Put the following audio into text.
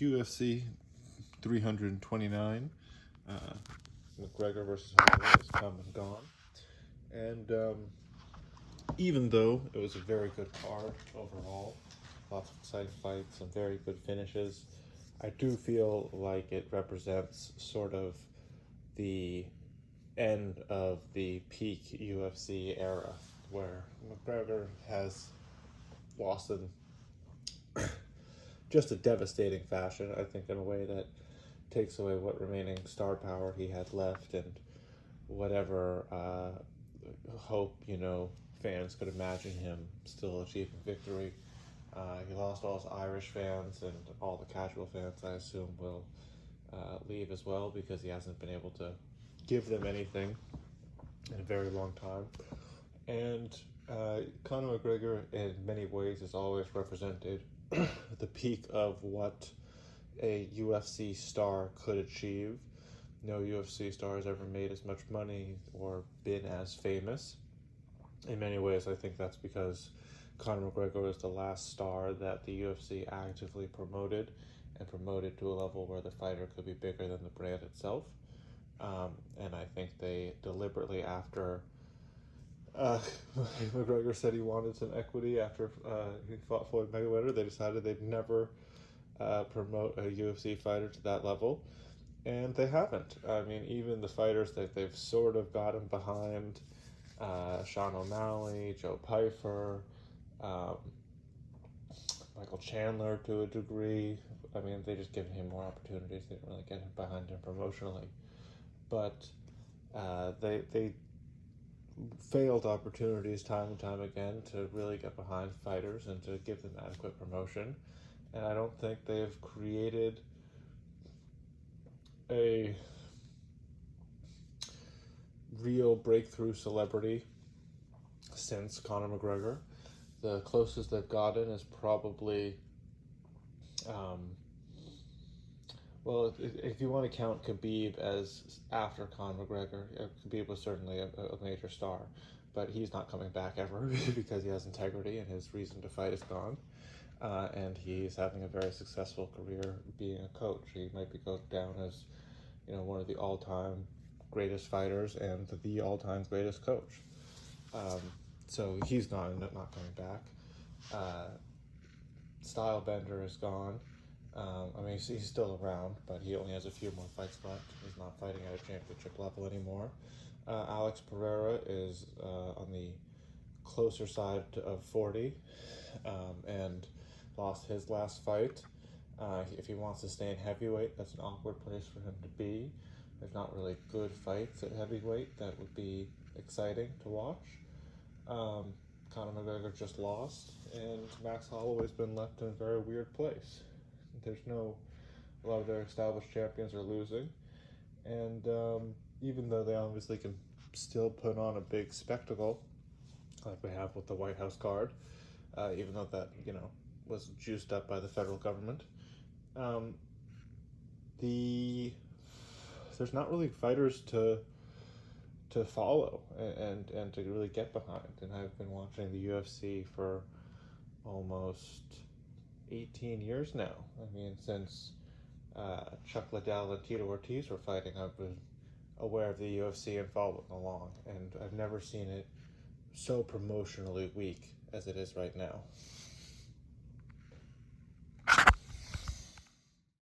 UFC 329, McGregor versus Holloway has come and gone. And even though it was a very good card overall, lots of exciting fights, some very good finishes, I do feel like it represents sort of the end of the peak UFC era, where McGregor has lost in just a devastating fashion, I think, in a way that takes away what remaining star power he had left and whatever hope, fans could imagine him still achieving victory. He lost all his Irish fans, and all the casual fans, I assume, will leave as well, because he hasn't been able to give them anything in a very long time. And Conor McGregor, in many ways, has always represented the peak of what a UFC star could achieve. No UFC star has ever made as much money or been as famous. In many ways, I think that's because Conor McGregor was the last star that the UFC actively promoted, and promoted to a level where the fighter could be bigger than the brand itself. And I think they deliberately, after McGregor said he wanted some equity after he fought Floyd Mayweather, they decided they'd never promote a UFC fighter to that level. And they haven't. I mean, even the fighters that they've sort of gotten behind, Sean O'Malley, Joe Pyfer, Michael Chandler to a degree. I mean, they just given him more opportunities. They didn't really get him behind him promotionally. But they failed opportunities time and time again to really get behind fighters and to give them adequate promotion. And I don't think they've created a real breakthrough celebrity since Conor McGregor. The closest they've gotten is probably, if you want to count Khabib as after Conor McGregor, Khabib was certainly a major star, but he's not coming back ever because he has integrity and his reason to fight is gone. And he's having a very successful career being a coach. He might be going down as, one of the all-time greatest fighters and the all-time greatest coach. So he's gone and not coming back. Stylebender is gone. He's still around, but he only has a few more fights left. He's not fighting at a championship level anymore. Alex Pereira is on the closer side of 40, and lost his last fight. If he wants to stay in heavyweight, that's an awkward place for him to be. There's not really good fights at heavyweight that would be exciting to watch. Conor McGregor just lost, and Max Holloway's been left in a very weird place. A lot of their established champions are losing, and even though they obviously can still put on a big spectacle, like we have with the White House card, even though that, was juiced up by the federal government, there's not really fighters to follow and to really get behind. And I've been watching the UFC for almost 18 years now. Since Chuck Liddell and Tito Ortiz were fighting, I've been aware of the UFC and following along, and I've never seen it so promotionally weak as it is right now.